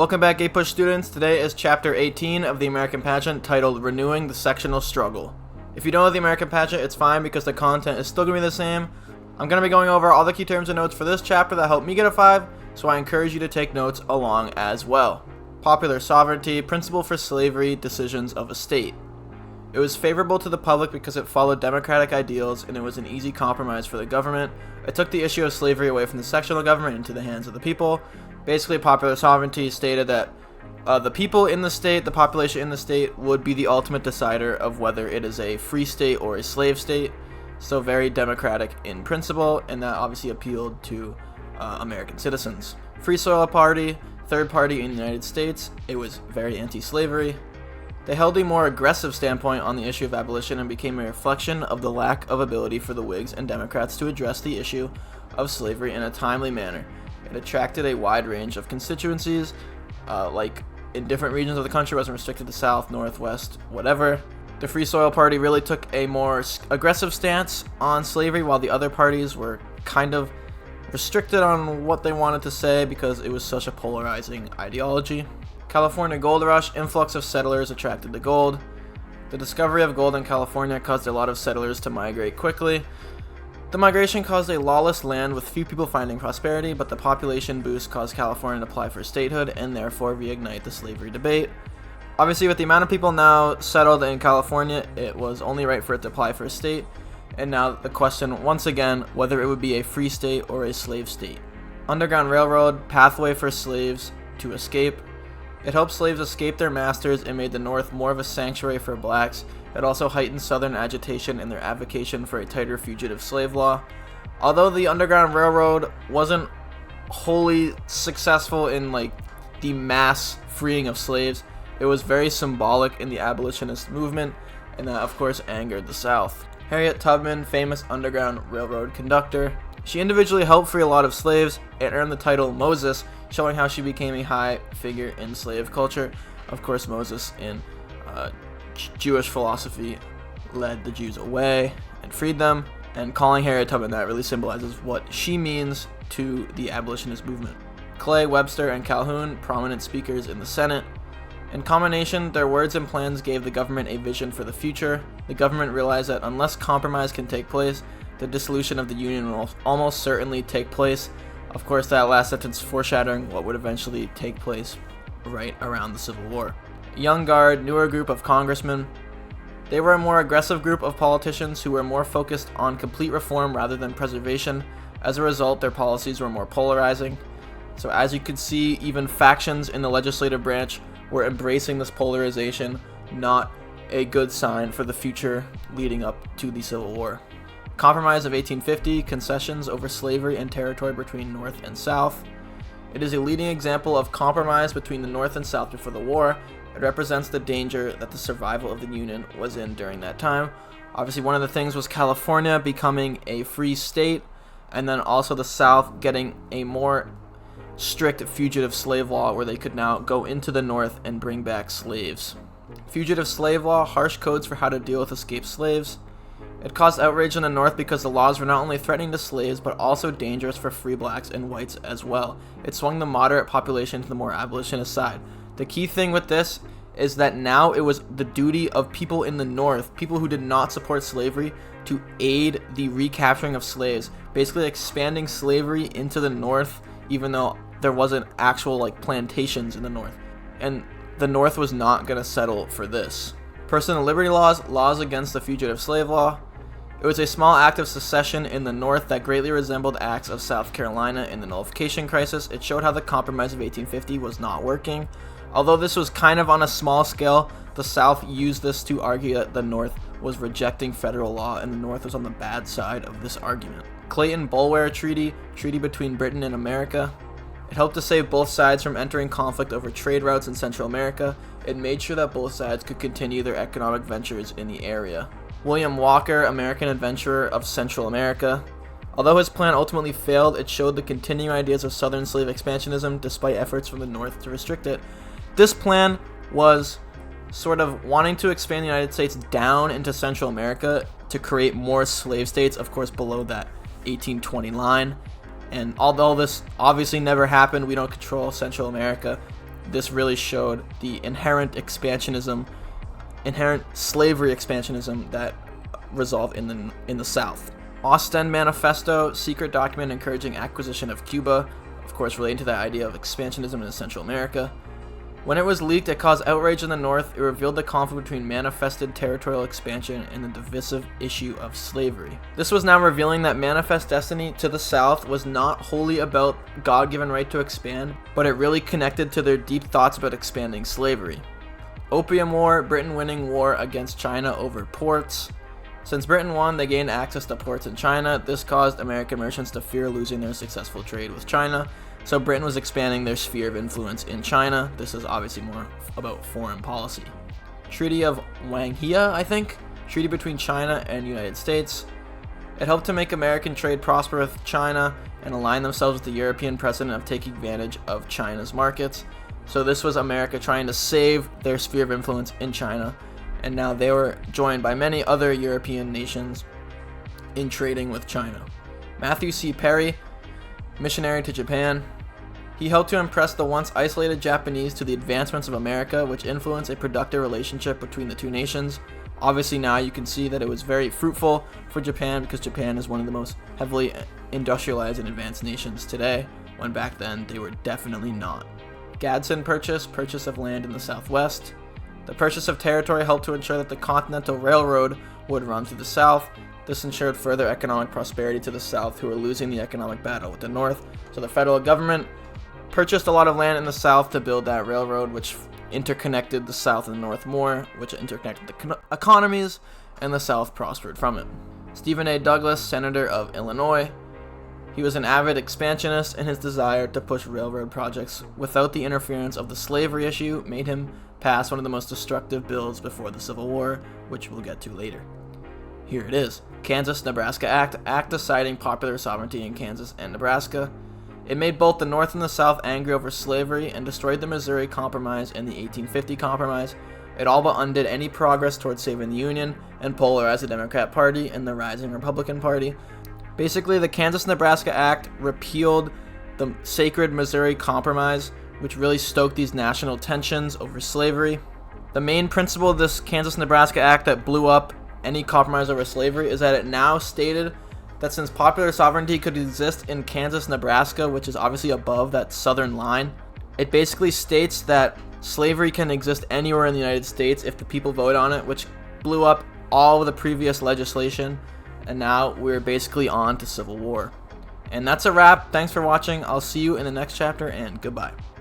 Welcome back, APUSH students. Today is Chapter 18 of the American Pageant, titled Renewing the Sectional Struggle. If you don't know the American Pageant, it's fine because the content is still going to be the same. I'm going to be going over all the key terms and notes for this chapter that helped me get a 5, so I encourage you to take notes along as well. Popular sovereignty, principle for slavery, decisions of a state. It was favorable to the public because it followed democratic ideals and it was an easy compromise for the government. It took the issue of slavery away from the sectional government into the hands of the people. Basically, popular sovereignty stated that the people in the state, the population in the state, would be the ultimate decider of whether it is a free state or a slave state. So very democratic in principle, and that obviously appealed to American citizens. Free Soil Party, third party in the United States, it was very anti-slavery. They held a more aggressive standpoint on the issue of abolition and became a reflection of the lack of ability for the Whigs and Democrats to address the issue of slavery in a timely manner. It attracted a wide range of constituencies, like in different regions of the country. It wasn't restricted to South, Northwest, whatever. The Free Soil Party really took a more aggressive stance on slavery, while the other parties were kind of restricted on what they wanted to say because it was such a polarizing ideology. California Gold Rush, influx of settlers attracted the gold. The discovery of gold in California caused a lot of settlers to migrate quickly. The migration caused a lawless land with few people finding prosperity, but the population boost caused California to apply for statehood and therefore reignite the slavery debate. Obviously, with the amount of people now settled in California, it was only right for it to apply for a state, and now the question, once again, whether it would be a free state or a slave state. Underground Railroad, pathway for slaves to escape. It helped slaves escape their masters and made the North more of a sanctuary for blacks. It also heightened Southern agitation in their advocacy for a tighter fugitive slave law. Although the Underground Railroad wasn't wholly successful in the mass freeing of slaves, it was very symbolic in the abolitionist movement, and that of course angered the South. Harriet Tubman, famous Underground Railroad conductor. She individually helped free a lot of slaves and earned the title Moses, showing how she became a high figure in slave culture. Of course, Moses in Jewish philosophy led the Jews away and freed them, and calling Harriet Tubman that really symbolizes what she means to the abolitionist movement. Clay, Webster, and Calhoun, prominent speakers in the Senate. In combination, their words and plans gave the government a vision for the future. The government realized that unless compromise can take place, the dissolution of the Union will almost certainly take place. Of course, that last sentence foreshadowing what would eventually take place right around the Civil War. Young Guard, newer group of congressmen. They were a more aggressive group of politicians who were more focused on complete reform rather than preservation. As a result, their policies were more polarizing. So as you could see, even factions in the legislative branch were embracing this polarization, not a good sign for the future leading up to the Civil War. Compromise of 1850, concessions over slavery and territory between North and South. It is a leading example of compromise between the North and South before the war. It represents the danger that the survival of the Union was in during that time. Obviously, one of the things was California becoming a free state, and then also the South getting a more strict fugitive slave law where they could now go into the North and bring back slaves. Fugitive slave law, harsh codes for how to deal with escaped slaves. It caused outrage in the North because the laws were not only threatening to slaves, but also dangerous for free blacks and whites as well. It swung the moderate population to the more abolitionist side. The key thing with this is that now it was the duty of people in the North, people who did not support slavery, to aid the recapturing of slaves, basically expanding slavery into the North, even though there wasn't actual plantations in the North. And the North was not going to settle for this. Personal liberty laws, laws against the fugitive slave law. It was a small act of secession in the North that greatly resembled acts of South Carolina in the nullification crisis. It showed how the Compromise of 1850 was not working. Although this was kind of on a small scale, the South used this to argue that the North was rejecting federal law and the North was on the bad side of this argument. Clayton-Bulwer Treaty, treaty between Britain and America. It helped to save both sides from entering conflict over trade routes in Central America. It made sure that both sides could continue their economic ventures in the area. William Walker, American adventurer of Central America. Although his plan ultimately failed, it showed the continuing ideas of Southern slave expansionism despite efforts from the North to restrict it. This plan was sort of wanting to expand the United States down into Central America to create more slave states, of course below that 1820 line. And although this obviously never happened, we don't control Central America, this really showed the inherent slavery expansionism that resolved in the South. Ostend Manifesto, secret document encouraging acquisition of Cuba, of course relating to that idea of expansionism in Central America. When it was leaked, it caused outrage in the North. It revealed the conflict between manifested territorial expansion and the divisive issue of slavery. This was now revealing that manifest destiny to the South was not wholly about God-given right to expand, but it really connected to their deep thoughts about expanding slavery. Opium War, Britain winning war against China over ports. Since Britain won, they gained access to ports in China. This caused American merchants to fear losing their successful trade with China. So Britain was expanding their sphere of influence in China. This is obviously more about foreign policy. Treaty of Wanghia, I think? Treaty between China and United States. It helped to make American trade prosper with China and align themselves with the European precedent of taking advantage of China's markets. So this was America trying to save their sphere of influence in China, and now they were joined by many other European nations in trading with China. Matthew C. Perry, missionary to Japan. He helped to impress the once isolated Japanese to the advancements of America, which influenced a productive relationship between the two nations. Obviously now you can see that it was very fruitful for Japan, because Japan is one of the most heavily industrialized and advanced nations today, when back then they were definitely not. Gadsden purchase of land in the Southwest. The purchase of territory helped to ensure that the Continental Railroad would run through the South. This ensured further economic prosperity to the South, who were losing the economic battle with the North. So the federal government purchased a lot of land in the South to build that railroad, which interconnected the South and the North more, which interconnected the economies, and the South prospered from it. Stephen A. Douglas, Senator of Illinois. He was an avid expansionist, and his desire to push railroad projects without the interference of the slavery issue made him pass one of the most destructive bills before the Civil War, which we'll get to later. Here it is. Kansas-Nebraska Act deciding popular sovereignty in Kansas and Nebraska. It made both the North and the South angry over slavery and destroyed the Missouri Compromise and the 1850 Compromise. It all but undid any progress towards saving the Union and polarized the Democrat Party and the rising Republican Party. Basically, the Kansas-Nebraska Act repealed the sacred Missouri Compromise, which really stoked these national tensions over slavery. The main principle of this Kansas-Nebraska Act that blew up any compromise over slavery is that it now stated that since popular sovereignty could exist in Kansas-Nebraska, which is obviously above that southern line, it basically states that slavery can exist anywhere in the United States if the people vote on it, which blew up all of the previous legislation, and now we're basically on to civil war. And that's a wrap. Thanks for watching. I'll see you in the next chapter, and goodbye.